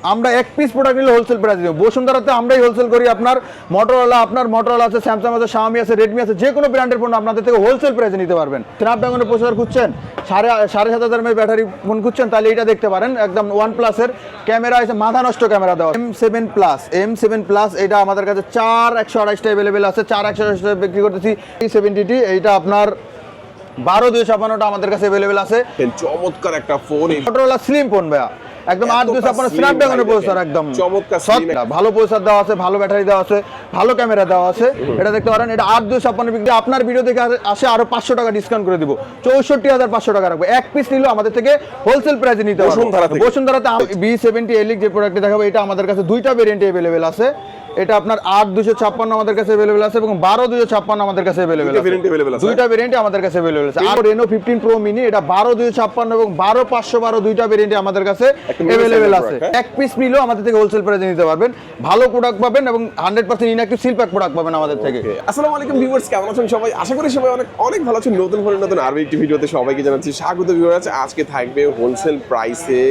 আমরা এক piece product নিলে হোলসেল প্রাইস দেব। বসুন্ধরাতে আমরাই হোলসেল করি। আপনার মোটরোলা আছে, স্যামসাং আছে, শাওমি আছে, রেডমি আছে, যে কোনো ব্র্যান্ডের পণ্য আপনাদের থেকে হোলসেল প্রাইসে নিতে পারবেন। স্ন্যাপড্রাগনের প্রসেসর খুঁজছেন, 7,500 mAh ব্যাটারি ফোন খুঁজছেন, তাহলে এটা দেখতে পারেন। একদম OnePlus-এর ক্যামেরা আছে, মাথা নষ্ট ক্যামেরা দেওয়া। M7 Plus এটা আমাদের কাছে 4,128 অ্যাভেলেবেল আছে, 4,128 বিক্রি করতেছি। এই এইটা আপনার 12,256 আমাদের কাছে অ্যাভেলেবেল আছে। চমৎকার একটা ফোন, মোটরোলা স্লিম ফোন ভাইয়া, একদম 8,256 স্ন্যাপড্রাগনের প্রসেসর, একদম চমৎকার ভালো প্রসেসর দেওয়া আছে, ভালো ব্যাটারি দেওয়া আছে, ভালো ক্যামেরা দেওয়া আছে। এটা দেখতে পারেন, এটা 8,256 বিক্রি। আপনার ভিডিও দেখে আসে আরো 500 টাকা ডিসকাউন্ট করে দিব, 64,500 টাকা রাখবো। এক পিস নিলেও আমাদের থেকে হোলসেল প্রাইসে নিতে পারবেন। বসুন্ধরাতে B70 এলিক যে প্রোডাক্টটি দেখাবো, এটা আমাদের কাছে দুইটা ভেরিয়েন্টে অ্যাভেলেবেল আছে। এটা আপনার 8,256 আমাদের কাছে অ্যাভেলেবেল আছে এবং 12,256 আমাদের কাছে অ্যাভেলেবেল আছে। দুইটা ভেরিয়েন্টে আমাদের কাছে অ্যাভেলেবেল আছে। আর Reno 15 Pro Mini এটা 12,256 এবং 12,512 দুইটা ভেরিয়েন্টে আমাদের কাছে অ্যাভেলেবেল আছে। এক পিস নিলেও আমাদের থেকে হোলসেল প্রাইসে নিতে পারবেন। ভালো প্রোডাক্ট পাবেন এবং 100% ইনঅ্যাক্টিভ সিল প্যাক প্রোডাক্ট পাবেন আমাদের থেকে। আসসালামু আলাইকুম ভিউয়ার্স, কেমন আছেন সবাই? আশা করি সবাই অনেক ভালো আছেন। নতুন আরো একটি ভিডিওতে সবাইকে জানাচ্ছি স্বাগত। ভিউয়ার্স, আজকে থাকবে হোলসেল প্রাইসে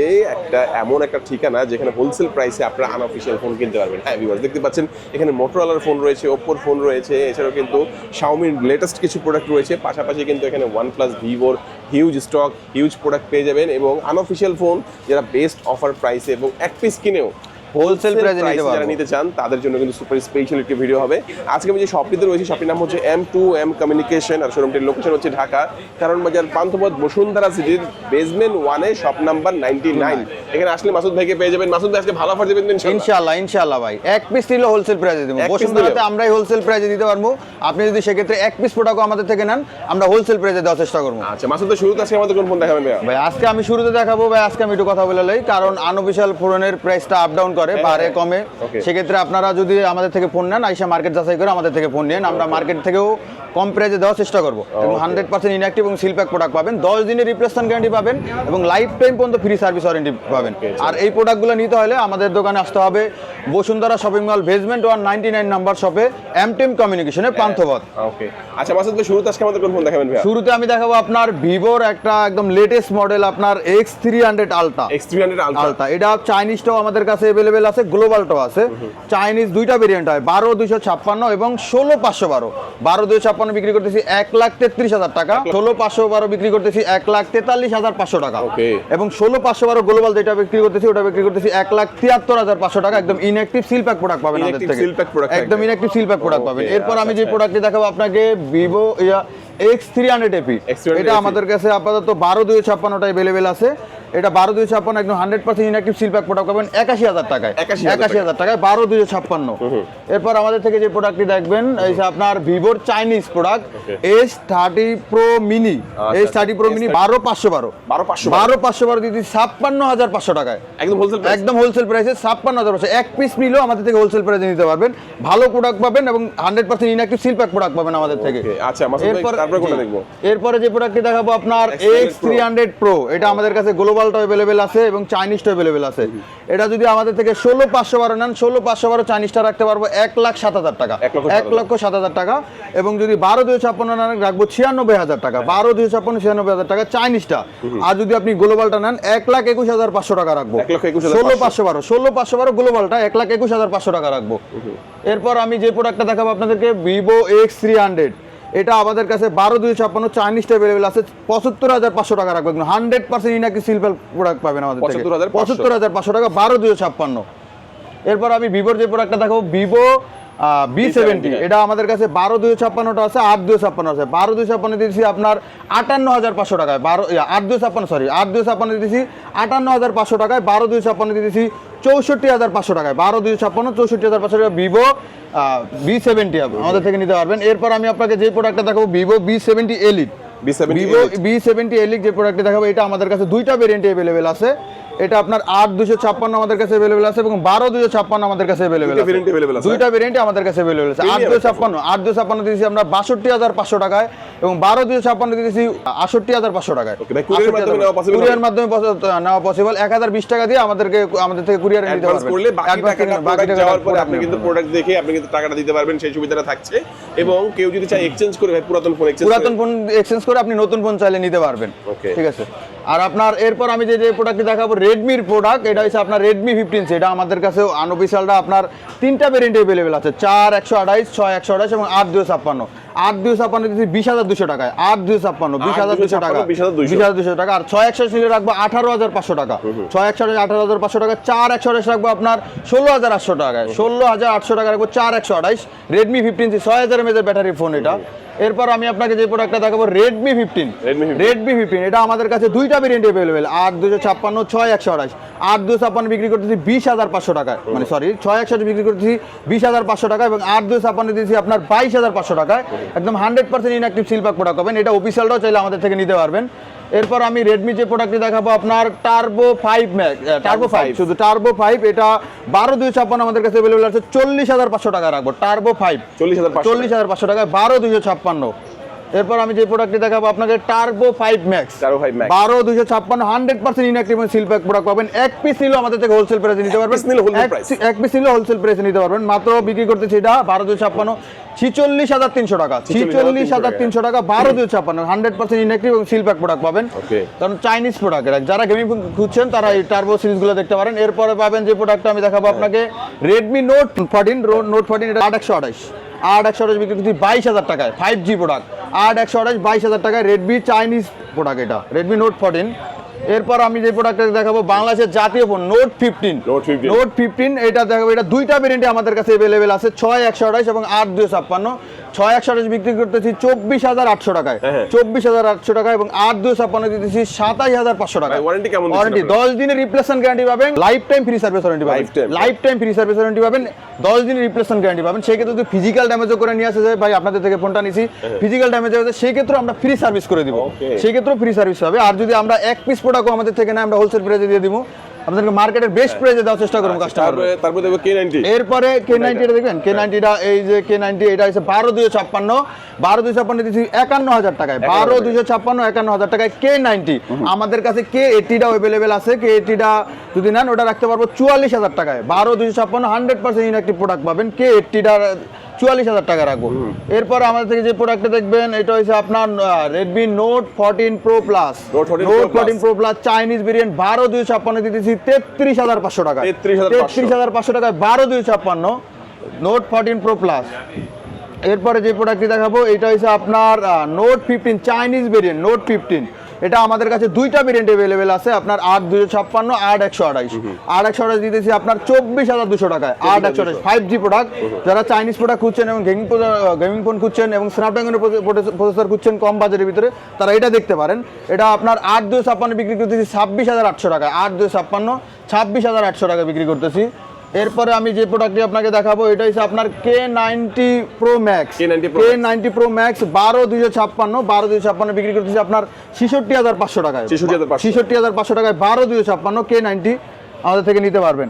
এমন একটা ঠিকানা যেখানে হোলসেল প্রাইসে আপনারা আনঅফিশিয়াল ফোন কিনতে পারবেন। হ্যাঁ ভিউয়ার্স, দেখতে পাচ্ছেন এখানে মোটরোলার ফোন রয়েছে, ওপ্পোর ফোন রয়েছে, এছাড়াও কিন্তু শাওমির লেটেস্ট কিছু প্রোডাক্ট রয়েছে। পাশাপাশি কিন্তু এখানে OnePlus, ভিভোর হিউজ স্টক, হিউজ প্রোডাক্ট পেয়ে যাবেন এবং আনঅফিশিয়াল ফোন যারা বেস্ট অফার প্রাইসে এবং এক পিস কিনেও হোলসেল প্রাইসে যারা নিতে চান তাদের জন্য কিন্তু সুপার স্পেশাল একটি ভিডিও হবে। আজকে আমি যে শপটিতে রয়েছি, শপটির নাম হচ্ছে M2M কমিউনিকেশন আর শোরুমটির লোকেশন হচ্ছে ঢাকা কারণ বাজার, পান্থপথ, বসুন্ধরা সিটির বেসমেন্ট 1 এ শপ নাম্বার 99। এখানে আসলে মাসুদ ভাইকে পেয়ে যাবেন। মাসুদ ভাই আজকে ভালো অফার দিবেন ইনশাআল্লাহ ভাই। এক পিস নিলে হোলসেল প্রাইসে দেব। বসুন্ধরাতে আমরাই হোলসেল প্রাইসে দিতে পারবো। আপনি যদি সেক্ষেত্রে এক পিস প্রোডাক্ট আমাদের থেকে নেন, আমরা হোলসেল প্রাইসে দেওয়ার চেষ্টা করব। আচ্ছা মাসুদ ভাই, শুরুতে আজকে আমাদের কোন ফোন দেখাবেন ভাই? আজকে আমি শুরুতে দেখাবো ভাই, আজকে আমি একটু কথা বলে লই, কারণ আনঅফিশিয়াল ফোনের প্রাইসটা আপ ডাউন করে, বাড়ে কমে। সেক্ষেত্রে আপনারা যদি আমাদের থেকে ফোন নেন, আইসা মার্কেট যাচাই করে আমাদের থেকে ফোন নেন। আমরা মার্কেট থেকেও কম প্রাইসে দেওয়ার চেষ্টা করবো এবং 100% ইনঅ্যাক্টিভ এবং সিল প্যাক প্রোডাক্ট পাবেন। 10 দিনের রিপ্লেসমেন্ট গ্যারান্টি পাবেন এবং লাইফ টাইম পর্যন্ত ফ্রি সার্ভিস ওয়ারেন্টি পাবেন। আর এই প্রোডাক্টগুলো নিতে হলে আমাদের দোকানে আসতে হবে Bashundhara shopping mall basement 199 number শপে, M2M কমিউনিকেশনের পান্থপথ। ওকে, আচ্ছা মাসুদ ভাই, শুরুতে আজকে আমাদের কোন ফোন দেখাবেন ভাই? শুরুতে আমি দেখাবো আপনার ভিভোর একটা একদম লেটেস্ট মডেল, আপনার X300 আলট্রা। এটা চাইনিজটাও আমাদের কাছে अवेलेबल আছে, গ্লোবালটাও আছে। চাইনিজ দুইটা ভেরিয়েন্ট হয়, 12,256 এবং 16,512। 12,256 বিক্রি করতেছি 1,33,000 টাকা, 16,512 বিক্রি করতেছি 1,43,500 টাকা এবং 16,512 গ্লোবাল যেটা বিক্রি করতেছি ওটা বিক্রি করতেছি 1,73,500 টাকা। একদম ইনঅ্যাক্টিভ সিল প্যাক প্রোডাক্ট পাবেন আমাদের থেকে, একদম ইনঅ্যাক্টিভ সিল প্যাক প্রোডাক্ট পাবেন। এরপর আমি যে প্রোডাক্টটি দেখাবো আপনাকে, ভিভো X300 FE। এটা আমাদের কাছে আপাতত 12,256 अवेलेबल আছে। এটা 12,256 একদম 100% ইনঅ্যাক্টিভ সিল প্যাক প্রোডাক্ট পাবেন 81,000 টাকায়, 81,000 টাকায় 12,256। এরপর আমাদের থেকে যে প্রোডাক্টটি দেখবেন, এই যে আপনার ভিভোর Chinese product S30 Pro Mini, S30 Pro Mini 12,512 দিদি 56,500 টাকায়, একদম হোলসেল প্রাইসে 56,500। এক পিস নিলেও আমাদের থেকে হোলসেল প্রাইসে নিতে পারবেন। ভালো প্রোডাক্ট পাবেন এবং 100% ইনঅ্যাক্টিভ সিল প্যাক প্রোডাক্ট পাবেন আমাদের থেকে। আচ্ছা মাসুদ ভাই, তারপর কোনটা দেখব? এরপরে যে প্রোডাক্টটি দেখাবো আপনার X300 Pro। এটা আমাদের কাছে গ্লোবালটা अवेलेबल আছে এবং চাইনিজটা अवेलेबल আছে। এটা যদি আমাদের থেকে 16,512 নেন, 16,512 চাইনিজটা রাখতে পারবো 1,07,000 টাকা, 1,07,000 টাকা। এবং যদি 12,256 নেন রাখবো 96,000 টাকা, 12,256 96,000 টাকা চাইনিজটা। আর যদি আপনি গ্লোবালটা নেন 1,21,500 টাকা রাখবো, 16,512 গ্লোবালটা 1,21,500 টাকা রাখবো। এরপর আমি যে প্রোডাক্টটা দেখাবো আপনাদেরকে, ভিভো X300। এটা আমাদের কাছে 12,256 চাইনিজটা अवेलेबल আছে, 75,500 টাকা রাখবো। 100% ইনঅ্যাক্টিভ সিল প্যাক প্রোডাক্ট পাবেন আমাদের থেকে, 75,500 টাকা, 12,256। এরপর আমি ভিভোর যে প্রোডাক্টটা দেখাবো, ভিভো B70। এটা আমাদের কাছে 12,256 আছে, 8,256 আছে। 12,256 দিয়েছি আপনার 58,500 টাকায়, 8,256 দিয়েছি 58,500 টাকায়, 12,256 দিয়েছি 64,500 টাকায়, 12,256 64,500 টাকা ভিভো B70 আমাদের থেকে নিতে পারবেন। এরপর আমি আপনাকে যে প্রোডাক্টটা দেখাবো, Vivo B70 elite. Vivo B70 elite যে প্রোডাক্টটি দেখাবো, এটা আমাদের কাছে দুইটা ভেরিয়েন্টে अवेलेबल আছে। এটা আপনার 8,256 আমাদের কাছে अवेलेबल আছে এবং 12,256 আমাদের কাছে अवेलेबल আছে। দুইটা ভেরিয়েন্টে আমাদের কাছে अवेलेबल আছে। 8,256 দিয়েছি আমরা 62,500 টাকায় এবং 12,256 দিয়েছি 68,500 টাকায়। কুরিয়ার মাধ্যমে নেওয়া পসিবল। 1,020 টাকা দিয়ে আমাদের থেকে কুরিয়ারে নিতে পারবেন। বাকি যাওয়ার পরে আপনি কিন্তু প্রোডাক্ট দেখে আপনি কিন্তু টাকাটা দিতে পারবেন, সেই সুবিধাটা থাকছে। এবং কেউ যদি চায় এক্সচেঞ্জ করে, পুরাতন ফোন এক্সচেঞ্জ করে আপনি নতুন ফোন চাইলে নিতে পারবেন। ঠিক আছে। আর আপনার এরপর আমি যে প্রোডাক্টটি দেখাবো রেডমির প্রোডাক্ট, এটা হচ্ছে আপনার রেডমি 15C। এটা আমাদের কাছে আনঅফিসিয়ালটা আপনার তিনটা ভেরিয়েন্ট अवेलेबल আছে, 4 128, 6 128 এবং 8 256। 8 256 দিচ্ছি 20,200 টাকায়, 8 256 20,200 টাকা, 20,200 টাকা। আর 6 128 নিলে রাখবো 18,500 টাকা, 6 128 18,500 টাকা। 4 128 রাখবো আপনার 16,800 টাকায়, 16,800 টাকা রাখবো 4 128। Redmi 15C 6000 mAh battery phone এটা। এরপর আমি আপনাকে যে প্রোডাক্টটা দেখাবো রেডমি 15। রেডমি 15 এটা আমাদের কাছে দুইটা ভেরিয়েন্ট अवेलेबल, 8 256, 6 128। 8 256 বিক্রি করতেছি 20,500 টাকায়, মানে সরি 6 128 বিক্রি করতেছি 20,500 টাকা এবং 8 256 দিয়েছি আপনার 22,500 টাকায়। একদম 100% ইনঅ্যাক্টিভ সিলপ্যাক প্রোডাক্ট পাবেন, এটা অফিসিয়ালটাও চাইলে আমাদের থেকে নিতে পারবেন। এরপর আমি রেডমি যে প্রোডাক্টটি দেখাবো আপনার টার্বো 5 ম্যাক্স, টার্বো 5, শুধু টার্বো 5। এটা 12 256 আমাদের কাছে अवेलेबल আছে, 40,500 টাকা রাখবো। টার্বো 5 40,500 টাকায় 12 256। এরপর আমি যে প্রোডাক্টটি দেখাবো আপনাকে টার্বো 5 ম্যাক্স, 12 256 100% ইনঅ্যাক্টিভ এবং সিলপ্যাক প্রোডাক্ট পাবেন। এক পিস নিলেও আমাদের থেকে হোলসেল প্রাইসে নিতে পারবেন, এক পিস নিলেও হোলসেল প্রাইসে নিতে পারবেন। মাত্র বিক্রি করতেছি এটা 12 256 46,300 টাকা, 46,300 টাকা 12 256 100% ইনঅ্যাক্টিভ এবং সিলপ্যাক প্রোডাক্ট পাবেন। কারণ চাইনিজ প্রোডাক্ট, যারা গেমিং খুঁজছেন তারা এই টার্বো সিরিজগুলো দেখতে পারেন। এরপরে পাবেন যে প্রোডাক্টটা আমি দেখাবো আপনাকে রেডমি নোট 14 এটা 8 128, 8 128 বিক্রি করছি 22,000 টাকায়, 5G প্রোডাক্ট। 8 128 22,000 টাকায় রেডমি চাইনিজ প্রোডাক্ট এটা, রেডমি নোট 14। এরপর আমি যে প্রোডাক্টটা দেখাবো বাংলাদেশের জাতীয় ফোন নোট 15। এটা দেখাবো, এটা দুইটা ভেরিয়েন্টে আমাদের কাছে अवेलेबल আছে, 6 128 এবং 8 256। 6 128 বিক্রি করতেছি 24,800 টাকায়, 24,800 টাকা এবং 8 256 দিতেছি 27,500 টাকা। ওয়ারেন্টি কেমন? ওয়ারেন্টি 10 দিনের রিপ্লেসমেন্ট গ্যারান্টি পাবেন, life time free service warranty পাবেন, life time free service warranty পাবেন, 10 দিনের রিপ্লেসমেন্ট গ্যারান্টি পাবেন। সেই ক্ষেত্রে যদি ফিজিক্যাল ড্যামেজও করে নিয়ে আসে যায়, ভাই আপনাদের থেকে ফোনটা নিছি ফিজিক্যাল ড্যামেজ হয়েছে, সেই ক্ষেত্রে আমরা ফ্রি সার্ভিস করে দিব, সেই ক্ষেত্রেও ফ্রি সার্ভিস হবে। আর যদি আমরা এক পিস প্রোডাক্টও আমাদের থেকে না, আমরা হোলসেল প্রাইসে দিয়ে দিব, আপনাদেরকে মার্কেটের বেস্ট প্রাইসে দেওয়ার চেষ্টা করব কাস্টমার। তারপরে দেখো K90। এরপরে K90 এটা দেখবেন, K90টা এই যে K90 এটা হচ্ছে 12 256, 12 256 দিচ্ছি 51,000 টাকায়, 12 256 51,000 টাকায় K90। আমাদের কাছে K80টা अवेलेबल আছে, K80টা যদি নেন ওটা রাখতে পারবো 44,000 টাকায়, 12 256 100% ইনঅ্যাক্টিভ প্রোডাক্ট পাবেন। K80টা 44,000 টাকা রাখবো। এরপর আমাদের থেকে যে প্রোডাক্টটা দেখবেন এটা হচ্ছে আপনার Redmi note 14 pro plus, note 14 pro plus Chinese variant 12 256 দিতেছি 33,500 টাকা, 33,500 টাকায় 12 256 নোট 14 প্রো প্লাস। এরপরে যে প্রোডাক্টটি দেখাবো এটা হচ্ছে আপনার নোট 15 চাইনিজ ভেরিয়েন্ট, নোট 15। এটা আমাদের কাছে দুইটা ভেরিয়েন্ট अवेलेबल আছে, আপনার 8 256, 8 128। 8 128 দিতেছি আপনার 24,200 টাকায়, 8 128 5G প্রোডাক্ট। যারা চাইনিজ প্রোডাক্ট খুঁজছেন এবং গেমিং ফোন খুঁজছেন এবং স্ন্যাপড্রাগনের প্রসেসর খুঁজছেন কম বাজেটের ভিতরে, তারা এটা দেখতে পারেন। এটা আপনার 8 256 বিক্রি করতেছি 26,800 টাকায়, 8 256 26,800 টাকা বিক্রি করতেছি। এরপরে আমি যে প্রোডাক্টটি আপনাকে দেখাবো এটা হচ্ছে আপনার K90 Pro Max, K90 Pro Max 12 256, 12 256 বিক্রি করতেছি আপনার 66,500 টাকায়, 66,500 টাকায় 12 256 K90 আমাদের থেকে নিতে পারবেন।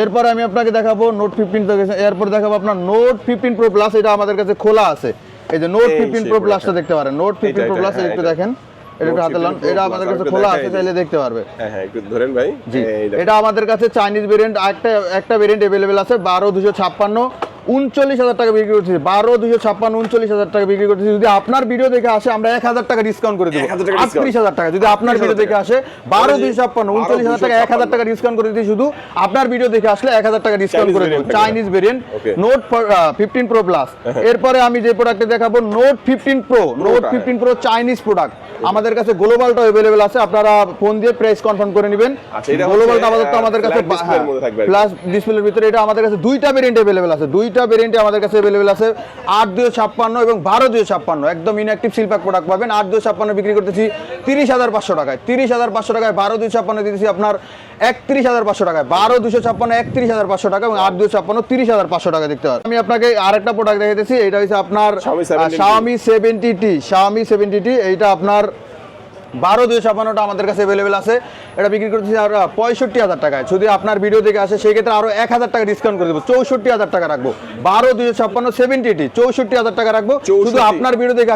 এরপরে আমি আপনাকে দেখাবো নোট 15 থেকে, এরপর দেখাবো আপনার নোট 15 Pro Plus। এটা আমাদের কাছে খোলা আছে, এই যে নোট 15 Pro Plusটা দেখতে পারেন, নোট 15 Pro Plus একটু দেখেন, এটা হাতে লান, এটা আমাদের কাছে খোলা আছে, চাইলে দেখতে পারবে। হ্যাঁ একটু ধরেন ভাই। জি, এটা আমাদের কাছে চাইনিজ ভেরিয়েন্ট একটা ভেরিয়েন্ট अवेलेबल আছে 12 256 39,000 টাকা বিক্রি করতেছি, 12 256 39,000 টাকা বিক্রি করতেছি। যদি আপনার ভিডিও দেখে আসে আমরা 1,000 টাকা ডিসকাউন্ট করে দেব, 38,000 টাকা। যদি আপনার ভিডিও দেখে আসে 12 256 39,000 টাকা 1,000 টাকা ডিসকাউন্ট করে দিই, শুধু আপনার ভিডিও দেখে আসলে 1,000 টাকা ডিসকাউন্ট করে দেব। Chinese variant note 15 pro plus. এরপরে আমি যে প্রোডাক্টে দেখাবো note 15 pro, note 15 pro Chinese product. আমাদের কাছে গ্লোবালটা अवेलेबल আছে, আপনারা ফোন দিয়ে প্রাইস কনফার্ম করে নেবেন। গ্লোবালটা আপাতত আমাদের কাছে প্লাস ডিসপ্লের ভিতরে, এটা আমাদের কাছে দুইটা ভেরিয়েন্ট अवेलेबल আছে, দুইটা ভেরিয়েন্টে আমাদের কাছে अवेलेबल আছে 8 256 এবং 12 256। একদম ইনঅ্যাক্টিভ সিলপ্যাক প্রোডাক্ট পাবেন। 8 256 বিক্রি করতেছি 30,500 টাকায়, 30,500 টাকায় 12 256 দিতেছি আপনার 31,500 টাকায়, 12 256 31,500 টাকা এবং 8 256 30,500 টাকা দেখতে পারেন। আমি আপনাকে আরেকটা প্রোডাক্ট দেখাইতেছি, এটা হচ্ছে আপনার Xiaomi 70T, Xiaomi 70T। এইটা আপনার 12 256টা আমাদের কাছে अवेलेबल আছে, এটা বিক্রি করতেছি আর 65,000 টাকায়। যদি আপনার ভিডিও দেখে আসে সেই ক্ষেত্রে আরো 1,000 টাকা ডিসকাউন্ট করে দেবো, 64,000 টাকা রাখবো। 12 256 70T 64,000 টাকা রাখবো, শুধু আপনার ভিডিও দেখে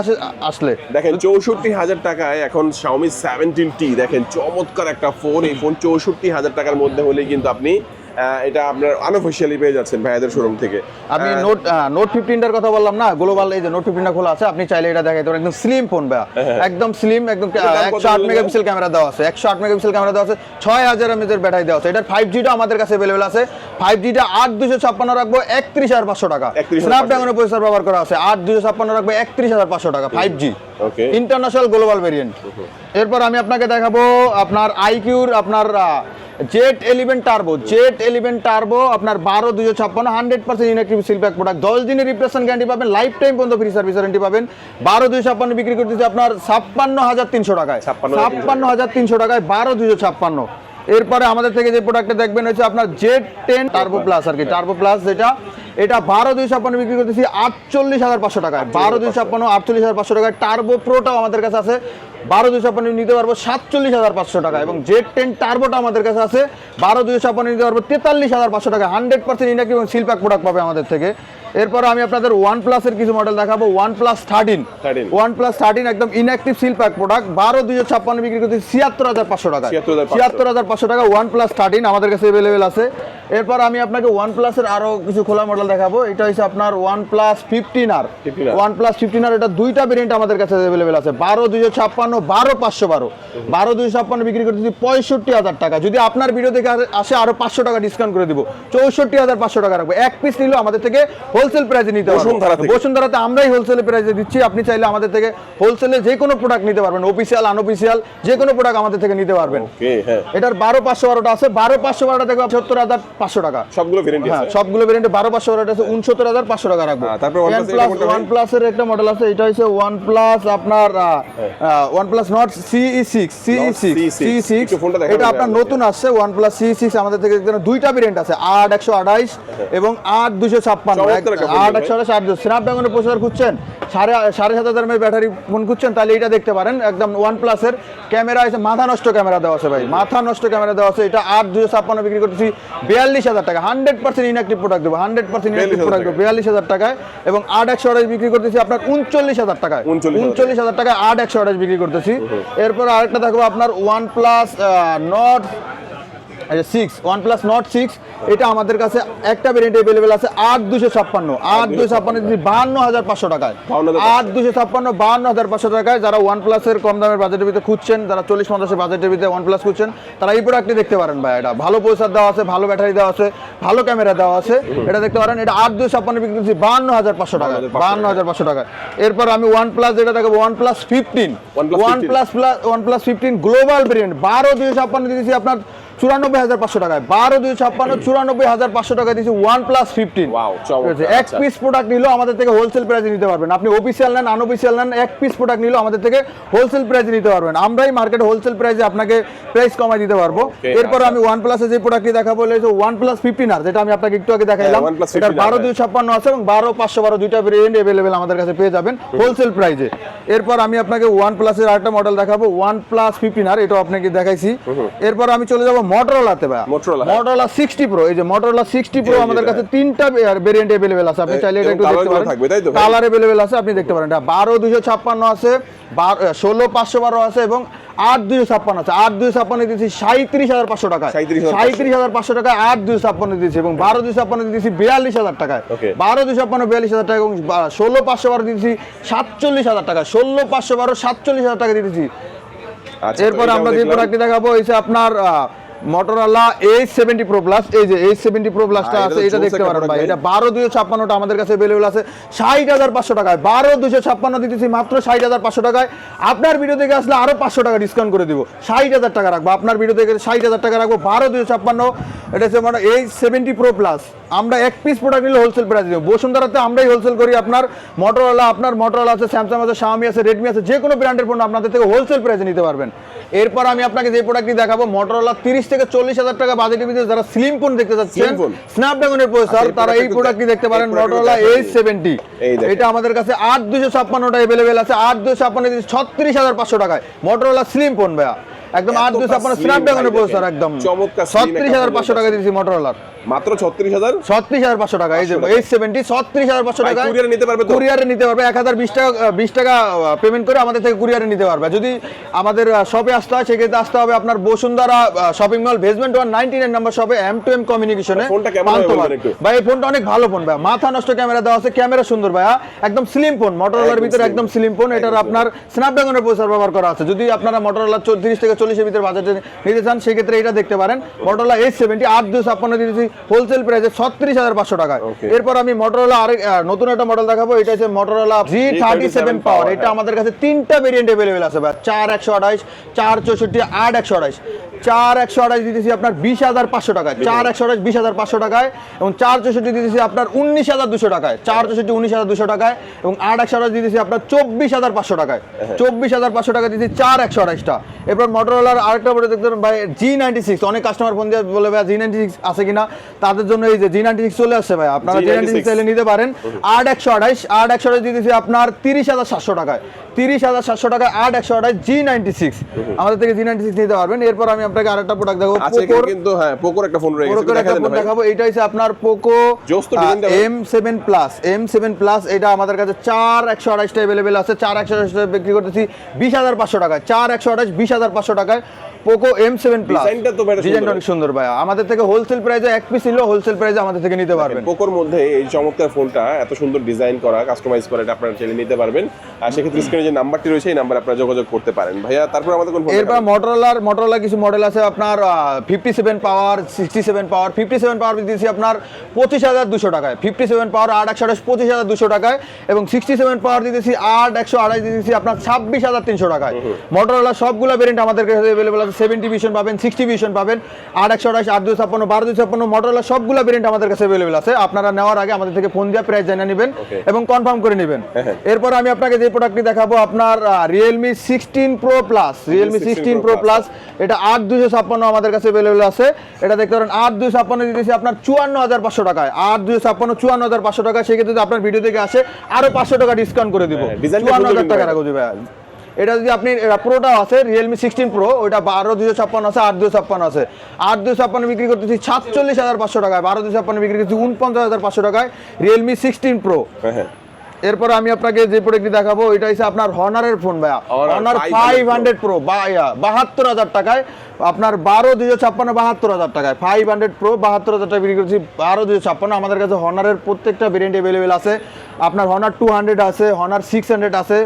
আসলে। দেখেন 64,000 টাকায় এখন Xiaomi 17T, দেখেন চমৎকার একটা ফোন। এই ফোন 64,000 টাকার মধ্যে হলে কিন্তু আপনি এটা আপনার আনঅফিশিয়ালি পেয়ে যাচ্ছেন ভাইয়াদের শোরুম থেকে। আমি নোট 15টার কথা বললাম না, গ্লোবাল এই যে নোট 15টা খোলা আছে, আপনি চাইলে এটা দেখাইতে পারেন, একদম স্লিম ফোন ভাইয়া, একদম স্লিম, একদম 108 মেগাপিক্সেল ক্যামেরা দেওয়া আছে, 108 মেগাপিক্সেল ক্যামেরা দেওয়া আছে, 6000 mAh এর ব্যাটারি দেওয়া আছে। এটার 5Gটা আমাদের কাছে अवेलेबल আছে, 5Gটা 8256 রাখবো 31500 টাকা, স্ন্যাপড্রাগনের প্রসেসর ব্যবহার করা আছে, 8256 রাখবো 31500 টাকা 5G ওকে, ইন্টারন্যাশনাল গ্লোবাল ভেরিয়েন্ট। এরপর আমি আপনাকে দেখাবো আপনার আইকিউর আপনার জেট 11 টার্বো আপনার 12256 100% ইনঅ্যাক্টিভ সিলপ্যাক প্রোডাক্ট, 10 দিনের রিপ্লেসমেন্ট গ্যারান্টি পাবেন, লাইফ টাইম পর্যন্ত ফ্রি সার্ভিস ওয়ারেন্টি পাবেন। 12256 বিক্রি করতেছে আপনার 56300 টাকায়, 56300 টাকায় 12256। এরপরে আমাদের থেকে যে প্রোডাক্টটা দেখবেন হচ্ছে আপনার জেট 10 টার্বো প্লাস আর কি, টার্বো প্লাস যেটা, এটা 12256 বিক্রি করতেছি 48500 টাকায়, 12256 48500 টাকায়। টার্বো প্রোটাও আমাদের কাছে আছে, 12256 নিতে পারবো 47500 টাকা, এবং জেড 10 টার্বোটা আমাদের কাছে আছে 12256 নিতে পারবো 43500 টাকা, 100% ইনঅ্যাক্টিভ এবং সিলপ্যাক প্রোডাক্ট পাবে আমাদের থেকে। এরপর আমি আপনাদের OnePlus এর কিছু মডেল দেখাবো, OnePlus 13 একদম ইনঅ্যাক্টিভ সিলপ্যাক প্রোডাক্ট, 12256 বিক্রি করতেছি 76500 টাকা, 76500 টাকা OnePlus 13 আমাদের কাছে अवेलेबल আছে। এরপর আমি আপনাকে OnePlus এর আরো কিছু খোলা মডেল দেখাবো, এটা হচ্ছে আপনার OnePlus 15R, OnePlus 15R, এটা দুইটা ভেরিয়েন্ট আমাদের কাছে अवेलेबल আছে, 12256 12512, 12256 বিক্রি করতেছি 65000 টাকা। যদি আপনার ভিডিও দেখে আসে আরো 500 টাকা ডিসকাউন্ট করে দিব, 64500 টাকা রাখবো। এক পিস নিলেও আমাদের থেকে হোলসেল প্রাইসে নিতে পারবেন, বসুন্ধরাতে আমরাই হোলসেল প্রাইসে দিচ্ছি, আপনি চাইলে আমাদের থেকে হোলসেলে যে কোনো প্রোডাক্ট নিতে পারবেন, অফিসিয়াল আনঅফিসিয়াল যে কোনো প্রোডাক্ট আমাদের থেকে নিতে পারবেন। এটার 12512টা আছে, 12512টা দেখো 77500 টাকা, সবগুলো ভেরিয়েন্ট আছে, সবগুলো ভেরিয়েন্টে 12512টা আছে 69500 টাকা রাখবো। তারপর OnePlus এর একটা মডেল আছে, এটা হচ্ছে OnePlus আপনার OnePlus Nord CE6, এটা আপনার নতুন আসছে OnePlus CE6 আমাদের থেকে, দুইটা ভেরিয়েন্ট আছে, 8128 এবং 8256, 8128 স্ন্যাপড্রাগনের প্রসেসর খুঁজছেন, 7500 mAh ব্যাটারি ফোন খুঁজছেন, তাহলে এটা দেখতে পারেন। একদম OnePlus এর ক্যামেরা আছে, মাথা নষ্ট ক্যামেরা দেওয়া আছে ভাই, মাথা নষ্ট ক্যামেরা দেওয়া আছে, এটা 8256 বিক্রি করতেছি 42000 টাকা, 100% ইনঅ্যাক্টিভ প্রোডাক্ট দেবো, 100% ইনঅ্যাক্টিভ প্রোডাক্ট দেবো 42000 টাকায়, এবং 8128 বিক্রি করতেছি আপনার 39000 টাকায়, 39000 টাকায় 8128 বিক্রি করতেছি। এরপর আরেকটা দেখবো আপনার OnePlus Nord 6, OnePlus Nord 6, এটা আমাদের কাছে একটা ভেরিয়েন্ট अवेलेबल আছে 8256 দিচ্ছি 52500 টাকায়, 8256 52500 টাকায়। যারা OnePlus এর কম দামের বাজেটের ভিতরে খুঁজছেন, যারা 40-50 বাজেটের ভিতরে OnePlus খুঁজছেন, তারা এই প্রোডাক্টটি দেখতে পারেন ভাই, এটা ভালো প্রসেসর দেওয়া আছে, ভালো ব্যাটারি দেওয়া আছে, ভালো ক্যামেরা দেওয়া আছে, এটা দেখতে পারেন। এটা 8256 বিক্রি করছি 52500 টাকা, 52500 টাকা। এরপর আমি OnePlus যেটা দেখাবো OnePlus 15, OnePlus 15 গ্লোবাল ভেরিয়েন্ট 12256 দিয়েছি আপনার 94500 টাকায়, 12256 94500 টাকা দিয়েছি OnePlus 15। এক পিস প্রোডাক্ট নিলেও আমাদের থেকে হোলসেল প্রাইসে নিতে পারবেন, আপনি অফিসিয়াল নেন আনঅফিসিয়াল নেন, এক পিস প্রোডাক্ট নিলেও আমাদের থেকে হোলসেল প্রাইসে নিতে পারবেন, আমরাই মার্কেটে হোলসেল প্রাইসে আপনাকে প্রাইস কমাই দিতে পারবো। এরপর আমি OnePlus এর যে প্রোডাক্টটি দেখাবো হচ্ছে OnePlus 15R, যেটা আমি আপনাকে একটু আগে দেখাইলাম, এটা 12256 আছে এবং 12512 দুইটা ভেরিয়েন্ট अवेलेबल আমাদের কাছে পেয়ে যাবেন হোলসেল প্রাইসে। এরপর আমি আপনাকে OnePlus এর আরেকটা মডেল দেখাবো OnePlus 15R, এটা আপনাকে দেখাইছি। এরপর আমি চলে যাব Motorola-তে ভাই, Motorola 60 Pro, এই যে Motorola 60 Pro আমাদের কাছে তিনটা ভেরিয়েন্ট अवेलेबल আছে, আপনি চাইলে এটা একটু দেখতে পারেন, কালার अवेलेबल আছে, আপনি দেখতে পারেন। এটা 12256 আছে, 16512 আছে এবং 8256 আছে, 8256 দিয়েছি 37500 টাকায়, 37500 টাকায় 8256 দিয়েছি, এবং 12256 দিয়েছি 42000 টাকায়, 12256 42000 টাকা, এবং 16512 দিয়েছি 47000 টাকা, 16512 47000 টাকা দিয়েছি। এরপর আমরা যে প্রোডাক্টটি দেখাবো হচ্ছে আপনার Motorola H70 Pro Plus, এই যে H70 Pro Plus-টা আছে, এটা দেখতে পারেন ভাই, এটা 12256টা আমাদের কাছে अवेलेबल আছে 60500 টাকায়, 12256 দিতেছি মাত্র 60500 টাকায়। আপনার ভিডিও থেকে আসলে আরো 500 টাকা ডিসকাউন্ট করে দিব, 60000 টাকা রাখবো, আপনার ভিডিও থেকে 60000 টাকা রাখবো, 12256। এটা হচ্ছে মানে H70 Pro Plus, আমরা এক পিস প্রোডাক্ট নিলে হোলসেল প্রাইস দিব, বসুন্ধরাতে আমরাই হোলসেল করি। আপনার Motorola আছে, Samsung আছে, Xiaomi আছে, Redmi আছে, যে কোনো ব্র্যান্ডের পণ্য আপনাদের থেকে হোলসেল প্রাইসে নিতে পারবেন। এরপর আমি আপনাকে যে প্রোডাক্টটি দেখাবো Motorola 30 থেকে 40000 টাকা বাজেটের ভিতরে যারা স্লিম ফোন দেখতে চাচ্ছেন, স্ন্যাপড্রাগনের প্রসেসর, তারা এই প্রোডাক্টটি দেখতে পারেন Motorola H70, এটা আমাদের কাছে 8256টা अवेलेबल আছে, 8256 36500 টাকায় Motorola স্লিম ফোন ভাইয়া। একদম 8256 স্ন্যাপড্রাগনের প্রসেসর একদম চমৎকার 36500 টাকা দিয়েছি মোটরোলার, মাত্র 36000 36500 টাকা। এই যে 870 36500 টাকা কুরিয়ারে নিতে পারবে তো? কুরিয়ারে নিতে পারবে। 1020 টাকা পেমেন্ট করে আমাদের থেকে কুরিয়ারে নিতে পারবে। যদি আমাদের শপে আসতে হয় সেক্ষেত্রে আসতে হবে আপনার Bashundhara shopping mall basement 199 number শপে M2M কমিউনিকেশনে। ফোনটা কেমন হবে বলেন একটু? ভাই এই ফোনটা অনেক ভালো ফোন ভাই, মাথা নষ্ট ক্যামেরা দেওয়া আছে, ক্যামেরা সুন্দর ভাই, একদম স্লিম ফোন, মোটরোলার ভিতরে একদম স্লিম ফোন। এটার আপনার স্ন্যাপড্রাগনের প্রসেসর ব্যবহার করা আছে। যদি আপনারা মোটরোলা 30 থেকে 40 এর ভিতরে বাজেটে নিতে চান সেক্ষেত্রে এটা দেখতে পারেন। মোটরোলা H70 8256 দিয়েছি হোলসেল প্রাইসে 36500 টাকায়। এরপর আমি মোটরোলা আরেক নতুন একটা মডেল দেখাবো। এটা হচ্ছে মোটরোলা G37 পাওয়ার। এটা আমাদের কাছে তিনটা ভেরিয়েন্ট अवेलेबल আছে ভাই, 4128, 464, 8128। 4128 দিতেছি আপনার 20500 টাকায়, 4128 20500 টাকায়, এবং 464 দিতেছি আপনার 19200 টাকায়, 464 19200 টাকায়, এবং 8128 দিতেছি আপনার 24500 টাকায়, 24500 টাকা দিতেছি 4128টা। এরপর মোটরোলার আরেকটা বলে দেখতে পারেন ভাই G96। অনেক কাস্টমার ফোন দিয়ে বলে ভাই G96 আছে কিনা, তাদের জন্য এই যে G96 চলে আসছে ভাই, আপনারা G96 চাইলে নিতে পারেন। 8128 দিতেছি আপনার 30700 টাকায়, 30700 টাকায় 8128 G96 আমাদের থেকে G96 নিতে পারবেন। এরপর আমি আপনাকে আরেকটা প্রোডাক্ট দেখাবো, আচ্ছা এখানে কিন্তু হ্যাঁ পোকোর একটা ফোন রয়েছে, পোকোর একটা ফোন দেখাবো। এটা হচ্ছে আপনার Poco M7 plus, M7 plus. এটা আমাদের কাছে 4128 টা अवेलेबल আছে, 4128 টা বিক্রি করতেছি 20500 টাকায়, 4128 20500 টাকায় পোকো M7 প্লাস। ডিজাইনটা তো বেশ ডিজাইনটা অনেক সুন্দর ভাই, আমাদের থেকে হোলসেল প্রাইসে এক পিস নিলেও হোলসেল প্রাইসে আমাদের থেকে নিতে পারবেন। পোকোর মধ্যে এই চমৎকার ফোনটা এত সুন্দর ডিজাইন করা, কাস্টমাইজ করা, এটা আপনারা চাইলে নিতে পারবেন। আর সেক্ষেত্রে স্ক্রিনে যে নাম্বারটি রয়েছে এই নাম্বারে আপনারা যোগাযোগ করতে পারেন। ভাইয়া তারপর আমাদের কোন ফোন? এরপর মোটরোলার কিছু মডেল আছে আপনার 57 পাওয়ার, 67 পাওয়ার। 57 পাওয়ার দিয়েছি আপনার 25200 টাকায়, 57 পাওয়ার 8128 25200 টাকায়, এবং 67 পাওয়ার দিতেছি 8128 দিতেছি আপনার 26300 টাকায়। মোটরোলা সবগুলো ভেরিয়েন্ট আমাদের কাছে अवेलेबल আছে, 70 ভিশন পাবেন, 60 ভিশন পাবেন, 8128 8256 1256 মোটরোলা সবগুলো ভেরিয়েন্ট আমাদের কাছে अवेलेबल আছে। আপনারা নেওয়ার আগে আমাদের থেকে ফোন দিয়ে প্রাইস জানিয়ে নেবেন এবং কনফার্ম করে নেবেন। এরপর আমি আপনাকে যে প্রোডাক্টটি দেখাবো আপনার Realme 16 Pro Plus, Realme 16 Pro Plus। এটা 8256 আমাদের কাছে अवेलेबल আছে। এটা দেখতে পারেন 8256 দিতেছি আপনার 54500 টাকায়, 8256 54500 টাকা। সেক্ষেত্রে যদি আপনার ভিডিও থেকে আসে আরো 500 টাকা ডিসকাউন্ট করে দিব, 54000 টাকা রাখবো দিবে। এটা যদি আপনি প্রোটাও আছে Realme 16 Pro, ওটা 12256 আছে, 8256 আছে। 8256 বিক্রি করতেছি 47500 টাকায়, 12256 বিক্রি করতেছি 49500 টাকায় Realme 16 Pro। এরপর আমি আপনাকে যে প্রোডাক্টটি দেখাবো এটা হচ্ছে আপনার হনারের ফোন ভাইয়া, হনার 500 Pro 72000 টাকায় আপনার 12256 72000 টাকায় 500 Pro 72000 টাকা বিক্রি করছি 12256। আমাদের কাছে হনারের প্রত্যেকটা ভেরিয়েন্ট अवेलेबल আছে। আপনার হনার 200 আছে, হনার 600 আছে,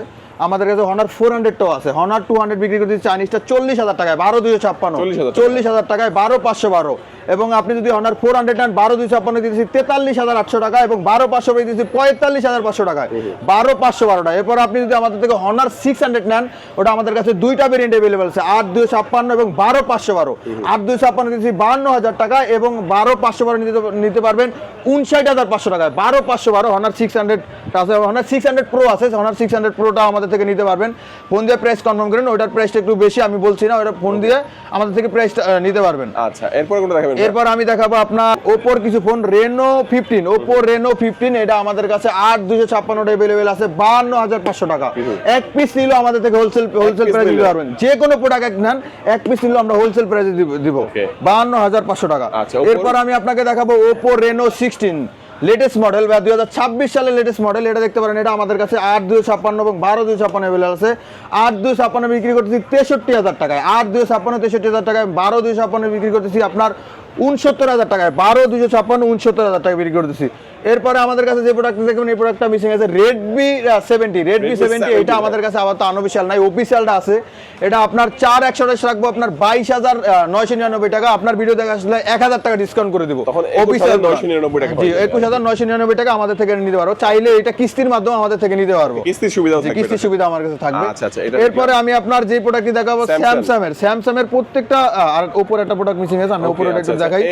আমাদের কাছে হনার 400টাও আছে। হনার 200 বিক্রি করতে চাইনিজটা 40000 টাকায় 12256, 40000 টাকায় 12512। এবং আপনি যদি হনার 400 নেন 12256 দিতেছি 43800 টাকা, এবং 12500 দিতেছি 45500 টাকায় 12512 টাকা। এরপর আপনি যদি আমাদের থেকে হনার 600 নেন, ওটা আমাদের কাছে দুইটা ভেরিয়েন্ট अवेलेबल আছে, 8256 এবং 12512। 8256 দিতেছি 52000 টাকা, এবং 12512 নিতে পারবেন 59500 টাকায় 12512। হনার 600 আছে, হনার 600 Pro আছে, হনার 600 Proটা আমাদের থেকে নিতে পারবেন। ফোন দিয়ে প্রাইস কনফার্ম করেন, ওটার প্রাইসটা একটু বেশি আমি বলছি না, ওটা ফোন দিয়ে আমাদের থেকে প্রাইস নিতে পারবেন। আচ্ছা এরপর কোনটা দেখাবেন? এরপর আমি দেখাবো আপনার Oppo কিছু ফোন Reno 15, Oppo Reno 15। এটা আমাদের কাছে 8256 টা अवेलेबल আছে, 52500 টাকা। এক পিস নিলেও আমাদের থেকে হোলসেল প্রাইসে দিতে পারবেন। যে কোনো প্রোডাক্ট নেন এক পিস নিলেও আমরা হোলসেল প্রাইসে দিব 52500 টাকা। এরপর আমি আপনাকে দেখাবো Oppo Reno 16 লেটেস্ট মডেল বা 2026 সালের লেটেস্ট মডেল। এটা দেখতে পারেন, এটা আমাদের কাছে 8256 এবং 12256 अवेलेबल আছে। 8256 বিক্রি করতেছি 63000 টাকায়, 8256 63000 টাকায়। 12256 বিক্রি করতেছি আপনার 69000 টাকায়, 12256 69000 টাকা বিক্রি করতেছি। এরপরে আমাদের কাছে যে প্রোডাক্ট দেখবেন এই প্রোডাক্টটা মিসিং আছে Redmi 70। এটা আমাদের কাছে আবার তো আনঅফিশিয়াল নাই, অফিশিয়ালটা আছে। এটা আপনার 4128 রাখবো আপনার 22999 টাকা। আপনার ভিডিও দেখে আসলে 1000 টাকা ডিসকাউন্ট করে দিব। অফিশিয়াল 999 টাকা, জি 21999 টাকা আমাদের থেকে নিতে পারবো। চাইলে এটা কিস্তির মাধ্যমে আমাদের থেকে নিতে পারবো, কিস্তির সুবিধাও থাকবে, কিস্তির সুবিধা আমার কাছে থাকবে। আচ্ছা এরপরে আমি আপনার যে প্রোডাক্টটি দেখাবো স্যামসাং এর প্রত্যেকটা, আর ওপোর একটা প্রোডাক্ট মিসিং আছে, আমি ওপোর একটু দেখাই।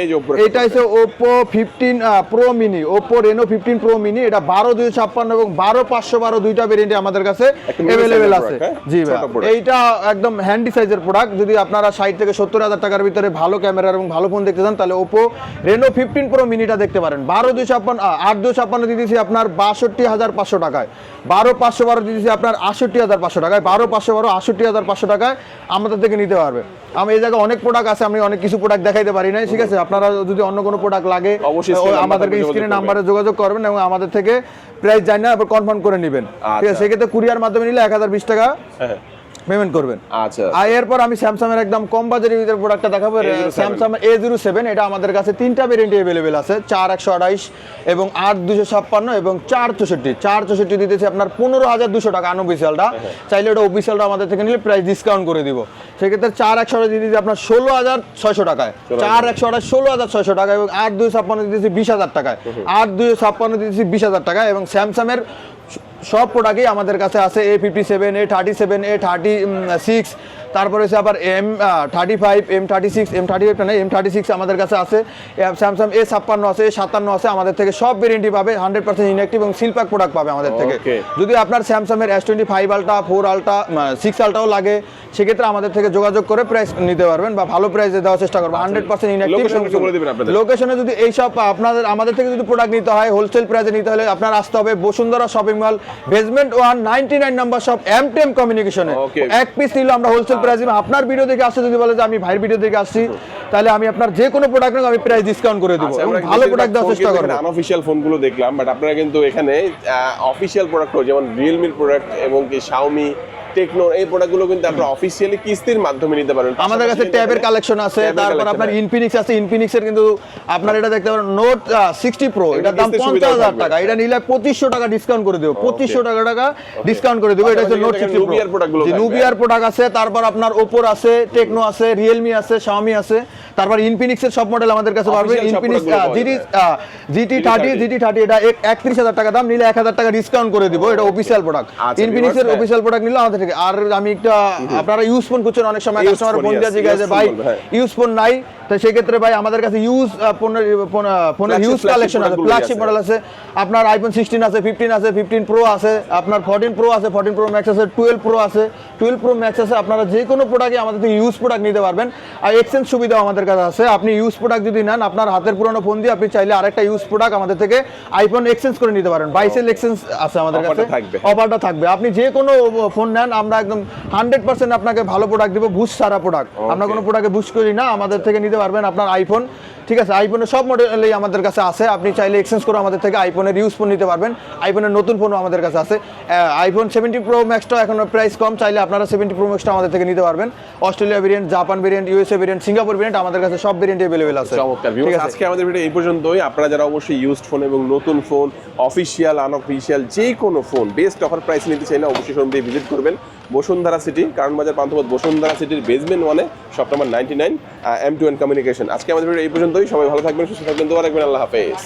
এটা হচ্ছে Oppo 15 Pro Mini, Oppo Oppo Reno 15 Pro Mini, এটা 12256 এবং 12512 দুইটা ভেরিয়েন্টে আমাদের কাছে একটা mini अवेलेबल size-এর আছে। product, হ্যাঁ? জি ভাই, ছোট product। এইটা একদম হ্যান্ডি সাইজের প্রোডাক্ট। যদি আপনারা 60 থেকে 70,000 টাকার ভিতরে ভালো ক্যামেরা এবং ভালো ফোন দেখতে চান তাহলে Oppo Reno 15 Pro Miniটা দেখতে পারেন। 12256 দিয়ে দিয়েছি আপনার 62500 টাকায়, 12512 দিয়ে দিয়েছি আপনার 68500 টাকায়, 12512 68500 টাকায় আমাদের থেকে নিতে পারবে। আমি এই জায়গায় অনেক প্রোডাক্ট আছে, আমি অনেক কিছু প্রোডাক্ট দেখাইতে পারি না, ঠিক আছে? আপনারা যদি অন্য কোনো প্রোডাক্ট লাগে অবশ্যই screen আমাদেরকে নাম্বারে স্ক্রিনে যোগাযোগ নাম্বারে যোগাযোগ করবেন এবং আমাদের থেকে প্রাইস জানিয়ে আবার কনফার্ম করে নেবেন, ঠিক আছে? সেক্ষেত্রে কুরিয়ার মাধ্যমে নিলে 1020 টাকা হ্যাঁ পেমেন্ট করবেন। আচ্ছা আর এরপর আমি স্যামসাং এর একদম কম বাজেটের ভিতরে প্রোডাক্টটা দেখাবো। স্যামসাং A07, এটা আমাদের কাছে তিনটা ভেরিয়েন্টে अवेलेबल আছে, 4128 এবং 8256 এবং 464। 464 দিতেছি আপনার 15200 টাকা আনঅফিসিয়ালটা, চাইলে ওটা অফিসিয়ালটা আমাদের থেকে নিলে প্রাইস ডিসকাউন্ট করে দিব। সেক্ষেত্রে 4128 দিয়ে দিতেছি আপনার 16600 টাকায়, 4128 16600 টাকা এবং 8256 দিতেছি 20000 টাকায়, 8256 দিতেছি 20000 টাকা। এবং স্যামসাং এর সব প্রোডাক্টই আমাদের কাছে আছে, A57, A37, A36, তারপরে হচ্ছে আবার M35, M36, M35 না M36 আমাদের কাছে আছে, স্যামসাং A56 আছে, A57 আছে, আমাদের থেকে সব ভেরিয়েন্টই পাবে, 100% ইনঅ্যাক্টিভ এবং সিলপ্যাক প্রোডাক্ট পাবে আমাদের থেকে। Okay. যদি আপনার স্যামসাং এর S25 আলট্রা, 4 আলট্রা, 6 আলট্রাও লাগে সেক্ষেত্রে আমাদের থেকে যোগাযোগ করে প্রাইস নিতে পারবেন বা ভালো প্রাইসে দেওয়ার চেষ্টা করবো, 100% ইনঅ্যাক্টিভ। Location একটু বলে দিবেন আপনাদের। লোকেশনে যদি এইসব আমাদের থেকে যদি প্রোডাক্ট নিতে হয় হোলসেল প্রাইসে নিতে হলে আপনার আসতে হবে Bashundhara shopping mall, basement 1, 99 number shop, M10 কমিউনিকেশনে। Okay. এক পিস নিলে আমরা হোলসেল প্রাইসে, আপনার ভিডিও দেখে আসছে যদি বলে যে আমি ভাইয়ের ভিডিও দেখে আসছি, তাহলে আমি আপনার যে কোনো প্রোডাক্ট আমি প্রাইস ডিসকাউন্ট করে দেবো এবং ভালো প্রোডাক্ট দেওয়ার চেষ্টা করবো। আনঅফিশিয়াল ফোনগুলো দেখলাম, বাট আপনারা কিন্তু এখানে অফিশিয়াল প্রোডাক্ট যেমন রিয়েলমির প্রোডাক্ট এবং কি শাওমি, টেকনো, এই প্রোডাক্টগুলো কিন্তু আপনারা অফিশিয়ালি কিস্তির মাধ্যমে নিতে পারেন। আমাদের কাছে ট্যাবের কালেকশন আছে, ট্যাবের তারপর collection আপনার আছে। ইনফিনিক্স আছে, ইনফিনিক্সের কিন্তু আপনার এটা দেখতে পারেন নোট 60 প্রো, এটার দাম কিস্তির সুবিধাও 50000 থাকবে। টাকা, এটা নিলে 2500 টাকা ডিসকাউন্ট করে দেবো, 2500 টাকা ডিসকাউন্ট করে দেবো। এটা হচ্ছে নোট 60 প্রো। Nubiar product গুলো থাকবে। নুবিয়ার প্রোডাক্ট আছে, তারপর আপনার ওপোর আছে, টেকনো আছে, রিয়েলমি আছে, শাওমি আছে, তারপর ইনফিনিক্সের সব মডেল আমাদের কাছে পারবে। Official সব ইনফিনিক্স product গুলো পাওয়া GT30 এটা 31000 টাকা দাম, নিলে 1000 টাকা ডিসকাউন্ট করে দিব, এটা অফিশিয়াল প্রোডাক্ট। আচ্ছা, ইনফিনিক্সের viewers, অফিশিয়াল প্রোডাক্ট নিলে আমাদের থেকে। আর আমি একটা আপনারা ইউজ ফোন খুঁজছেন, অনেক সময় Used customer phone, phone yes, দিয়ে জিজ্ঞাসা used ভাই phone বলবে, হ্যাঁ। ইউজ ফোন নাই, তো সেক্ষেত্রে ভাই আমাদের কাছে ইউজ ফোনের ইউজ flagship কালেকশন আছে, product ফ্ল্যাগশিপ গুলোই মডেল আছে। আপনার আইফোন 16 আছে, 15 আছে, 15 প্রো আছে, আপনার 14 প্রো আছে, 14 প্রো ম্যাক্স আছে, 12 প্রো আছে, 12 প্রো ম্যাক্স আছে। আপনারা যে কোনো প্রোডাক্টই আমাদের থেকে ইউজ প্রোডাক্ট নিতে পারবেন। আর এক্সচেঞ্জ সুবিধাও আমাদের কাছে আছে। আপনি ইউজ প্রোডাক্ট যদি নেন, আপনার হাতের পুরনো ফোন দিয়ে আপনি চাইলে আরেকটা ইউজ প্রোডাক্ট আমাদের থেকে আইফোন এক্সচেঞ্জ করে নিতে পারেন। 22 এক্সচেঞ্জ আছে আমাদের কাছে, Offer টা থাকবে। অফারটা থাকবে। আপনি যে কোনো ফোন নেন, আমরা একদম 100% আপনাকে ভালো প্রোডাক্ট দিব, বুস্ট সারা প্রোডাক্ট। আমরা কোনো প্রোডাক্টে বুস্ট করি না, আমাদের থেকে নিতে পারবেন আপনার আইফোন, ঠিক আছে? আইফোনের সব মডেলই আমাদের কাছে আছে, আপনি চাইলে এক্সচেঞ্জ করে আমাদের থেকে আইফোনের ইউজ ফোন নিতে পারবেন। আইফোনের নতুন ফোনও আমাদের কাছে আছে। আইফোন 70 প্রো ম্যাক্সটা এখন প্রাইস কম, চাইলে আপনারা 70 প্রো ম্যাক্সটা আমাদের থেকে নিতে পারবেন। Australia variant, Japan variant, USA variant, Singapore variant, আমাদের কাছে সব ভেরিয়েন্ট अवेलेबल আছে। চমৎকার। ঠিক ভিউয়ার্স, আছে? আজকে আমাদের ভিডিও এই পর্যন্তই। আপনারা যারা অবশ্যই ইউজড ফোন এবং নতুন ফোন, অফিশিয়াল আনঅফিশিয়াল যে কোনো ফোন বেস্ট অফার প্রাইস নিতে চাইলে অবশ্যই শোরুম দিয়ে ভিজিট করবেন বসুন্ধরা সিটি, কারণ বাজার পান্থপথ, বসুন্ধরা সিটির বেসমেন্ট 1-এ, শপ নাম্বার 99, M2N কমিউনিকেশন। আজকে আমাদের ভিডিও এই পর্যন্তই। সবাই ভালো থাকবেন, সুস্থ থাকবেন, দোয়া রাখবেন। আল্লাহ হাফেজ।